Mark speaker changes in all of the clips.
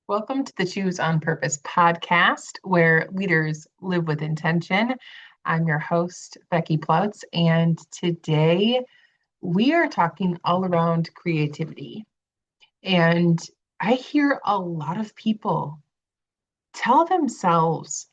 Speaker 1: Welcome to the Choose on Purpose podcast, where leaders live with intention. I'm your host, Becky Ploutz, and today we are talking all around creativity. And I hear a lot of people tell themselves,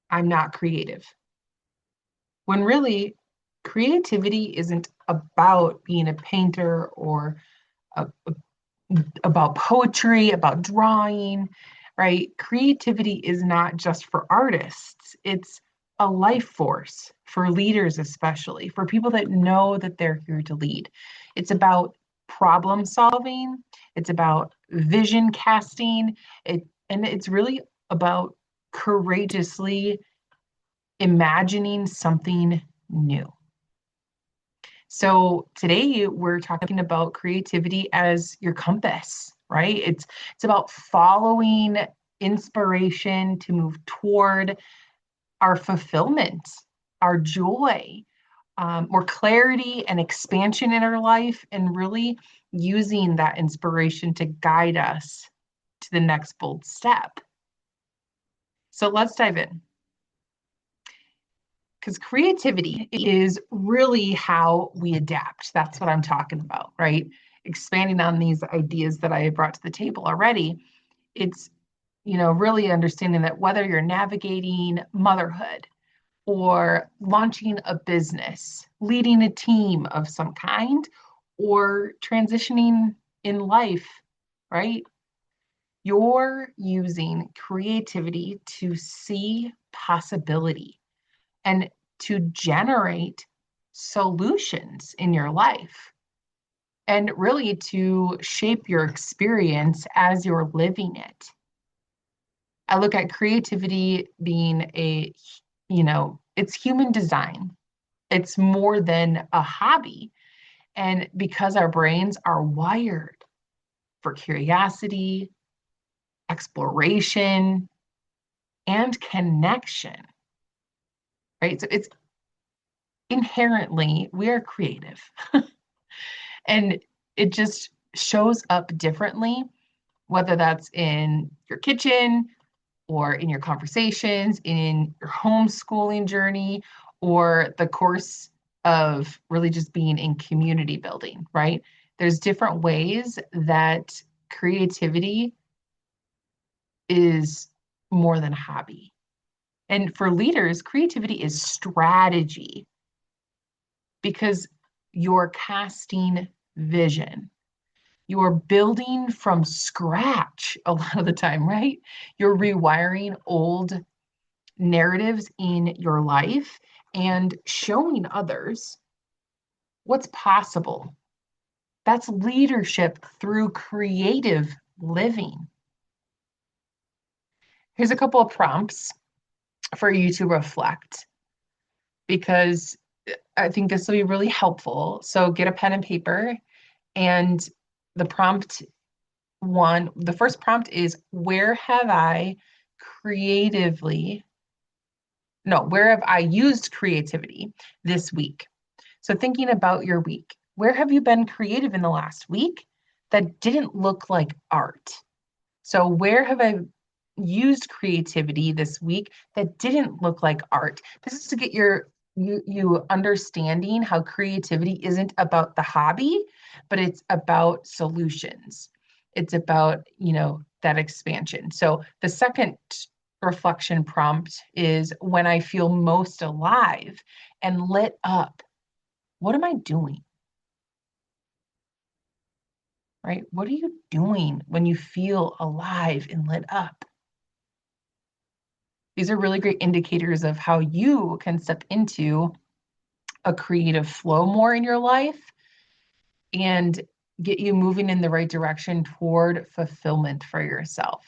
Speaker 1: I'm not creative, when really creativity isn't about being a painter or about poetry, about drawing, right? Creativity is not just for artists, it's a life force for leaders, especially for people that know that they're here to lead. It's about problem solving, it's about vision casting, and it's really about courageously imagining something new. So today we're talking about creativity as your compass, right? It's about following inspiration to move toward our fulfillment, our joy, more clarity and expansion in our life, and really using that inspiration to guide us to the next bold step. So let's dive in. Because creativity is really how we adapt. That's what I'm talking about, right? Expanding on these ideas that I brought to the table already. It's, really understanding that whether you're navigating motherhood or launching a business, leading a team of some kind, or transitioning in life, right? You're using creativity to see possibility and to generate solutions in your life and really to shape your experience as you're living it. I look at creativity being it's human design. It's more than a hobby. And because our brains are wired for curiosity, exploration, and connection, right? So it's inherently, we are creative. And it just shows up differently, whether that's in your kitchen or in your conversations, in your homeschooling journey, or the course of really just being in community building, right? There's different ways that creativity is more than a hobby. And for leaders, creativity is strategy because you're casting vision. You're building from scratch a lot of the time, right? You're rewiring old narratives in your life and showing others what's possible. That's leadership through creative living. Here's a couple of prompts for you to reflect because I think this will be really helpful. So get a pen and paper, and the prompt the first prompt is, where have I creatively, no, where have I used creativity this week? So thinking about your week, where have you been creative in the last week that didn't look like art? So where have I used creativity this week that didn't look like art? This is to get you understanding how creativity isn't about the hobby, but it's about solutions. It's about, that expansion. So the second reflection prompt is, when I feel most alive and lit up, what am I doing? Right? What are you doing when you feel alive and lit up? These are really great indicators of how you can step into a creative flow more in your life and get you moving in the right direction toward fulfillment for yourself.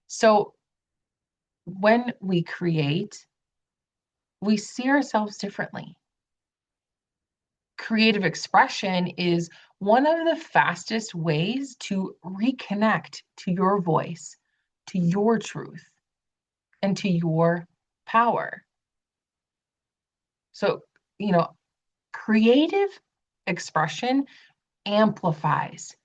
Speaker 1: So when we create, we see ourselves differently. Creative expression is one of the fastest ways to reconnect to your voice, to your truth, and to your power. So, creative expression amplifies.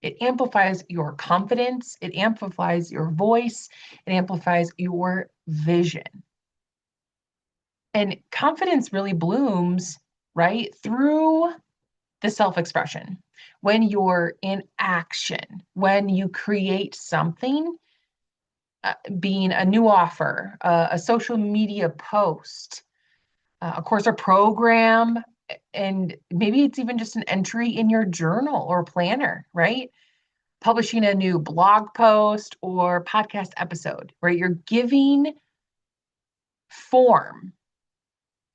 Speaker 1: It amplifies your confidence, it amplifies your voice, it amplifies your vision. And confidence really blooms, right, through the self-expression. When you're in action, when you create something, being a new offer, a social media post, of course, a program, and maybe it's even just an entry in your journal or planner, right? Publishing a new blog post or podcast episode, right? You're giving form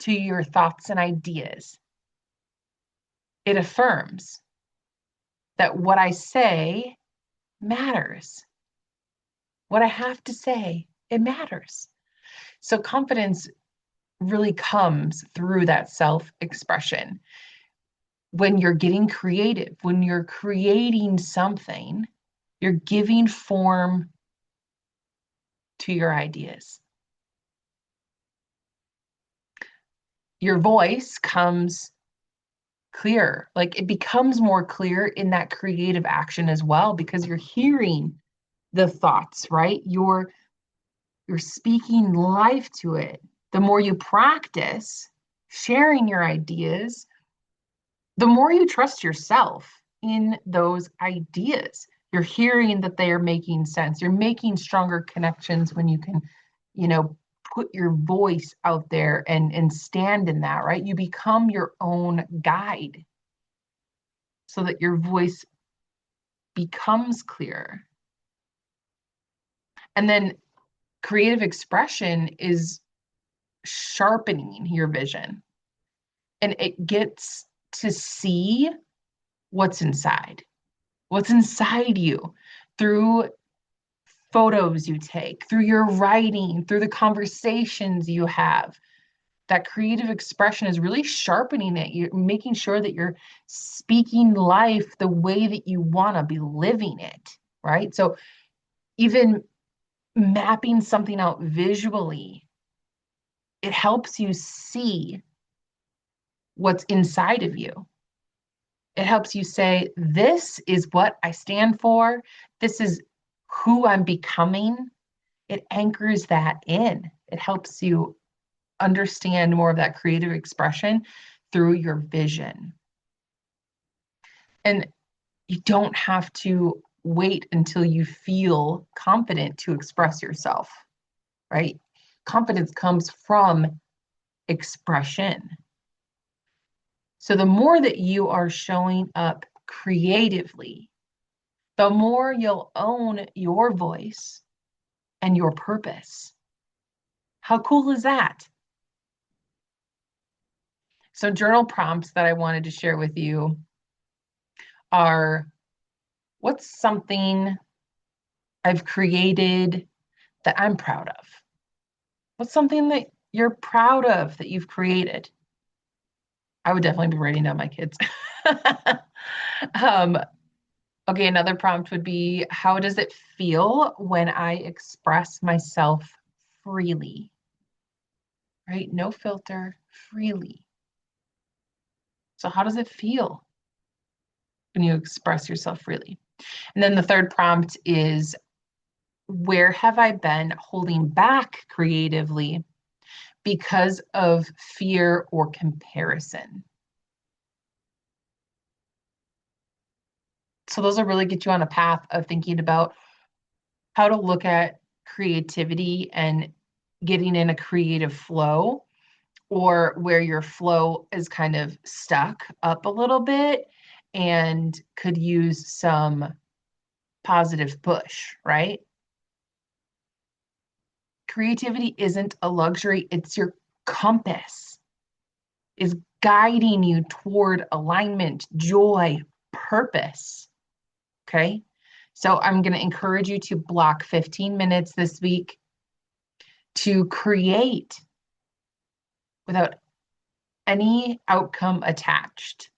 Speaker 1: to your thoughts and ideas. It affirms that what I say matters. What I have to say, it matters. So confidence really comes through that self-expression. When you're getting creative, when you're creating something, you're giving form to your ideas. Your voice comes clear, like it becomes more clear in that creative action as well, because you're hearing the thoughts, right? You're speaking life to it. The more you practice sharing your ideas, the more you trust yourself in those ideas. You're hearing that they are making sense. You're making stronger connections when you can, you know, put your voice out there and stand in that, right? You become your own guide so that your voice becomes clear. And then creative expression is sharpening your vision, and it gets to see what's inside you through photos you take, through your writing, through the conversations you have. That creative expression is really sharpening it. You're making sure that you're speaking life the way that you want to be living it, right? So even mapping something out visually, it helps you see what's inside of you. It helps you say, this is what I stand for. This is who I'm becoming. It anchors that in. It helps you understand more of that creative expression through your vision. And you don't have to wait until you feel confident to express yourself, right? Confidence comes from expression. So the more that you are showing up creatively, the more you'll own your voice and your purpose. How cool is that? So journal prompts that I wanted to share with you are, what's something I've created that I'm proud of? What's something that you're proud of that you've created? I would definitely be writing down my kids. um, okay, another prompt would be, how does it feel when I express myself freely? Right? No filter, freely. So how does it feel when you express yourself freely? And then the third prompt is, where have I been holding back creatively because of fear or comparison? So those will really get you on a path of thinking about how to look at creativity and getting in a creative flow, or where your flow is kind of stuck up a little bit and could use some positive push, right? Creativity isn't a luxury, it's your compass, is guiding you toward alignment, joy, purpose. Okay. So I'm going to encourage you to block 15 minutes this week to create without any outcome attached,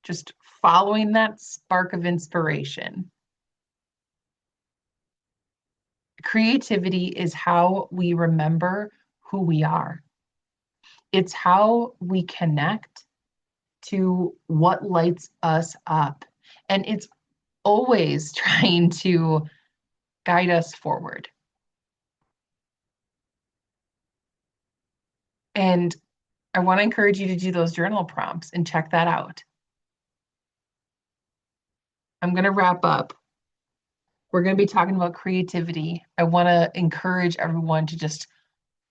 Speaker 1: just following that spark of inspiration. Creativity is how we remember who we are. It's how we connect to what lights us up. And it's always trying to guide us forward. And I want to encourage you to do those journal prompts and check that out. I'm going to wrap up. We're going to be talking about creativity. I want to encourage everyone to just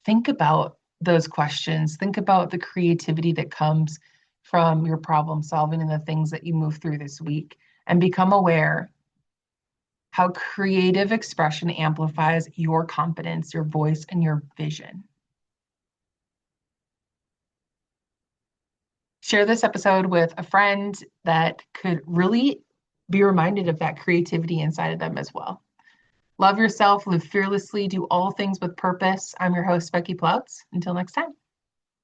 Speaker 1: think about those questions. Think about the creativity that comes from your problem solving and the things that you move through this week, and become aware how creative expression amplifies your confidence, your voice, and your vision. Share this episode with a friend that could really be reminded of that creativity inside of them as well. Love yourself, live fearlessly, do all things with purpose. I'm your host, Becky Ploutz. Until next time.